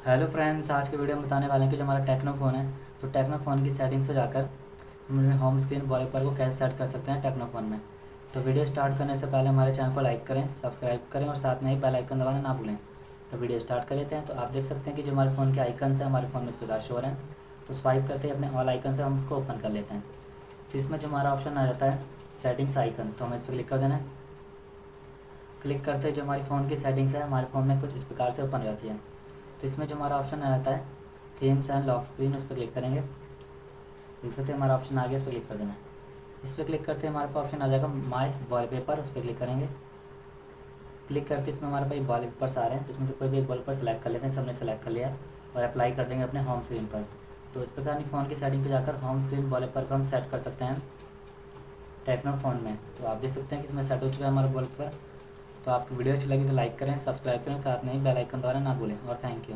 Hello friends, आज के video में बताने वाले हैं कि जो हमारा टेक्नो फ़ोन है, तो टेक्नो फ़ोन की सेटिंग्स पे जाकर हम अपने होम स्क्रीन वॉलपेपर को कैसे सेट कर सकते हैं टेक्नो फ़ोन में। तो वीडियो स्टार्ट करने से पहले हमारे चैनल को लाइक करें, सब्सक्राइब करें और साथ में ही बेल आइकन दबाना ना भूलें। तो वीडियो स्टार्ट कर लेते हैं। तो आप देख सकते हैं कि जो हमारे फ़ोन के आइकन्स हैं हमारे फ़ोन में इस प्रकार शो हो रहे हैं। तो स्वाइप करते ही अपने ऑल आइकन से हम उसको ओपन कर लेते हैं। तो इसमें जो हमारा ऑप्शन आ जाता है सेटिंग्स आइकन, तो हमें इस पर क्लिक कर देना है। क्लिक करते ही जो हमारी फ़ोन की सेटिंग्स है हमारे फ़ोन में कुछ इस प्रकार से ओपन हो जाती है। तो इसमें जो हमारा ऑप्शन आ जाता है थीम्स एंड लॉक स्क्रीन, उस पर क्लिक करेंगे। देख सकते हैं हमारा ऑप्शन आ गया, इस पर क्लिक कर देना है। इस पर क्लिक करते हैं हमारे पास ऑप्शन आ जाएगा माय वॉलपेपर, उस पर क्लिक करेंगे। क्लिक करते इसमें हमारे पास वॉलपेपर्स आ रहे हैं, तो इसमें से कोई भी एक वॉलपेपर सेलेक्ट कर लेते हैं। सबने सेलेक्ट कर लिया है और अप्लाई कर देंगे अपने होम स्क्रीन पर। तो इस प्रकार अपनी फ़ोन की सेटिंग पर जाकर होम स्क्रीन वॉलपेपर को हम सेट कर सकते हैं टेक्नो फ़ोन में। तो आप देख सकते हैं कि इसमें सेट हो चुका है हमारा वॉलपेपर। तो आपकी वीडियो अच्छी लगी तो लाइक करें, सब्सक्राइब करें, साथ में ही बेल आइकन दबाना ना भूलें। और थैंक यू।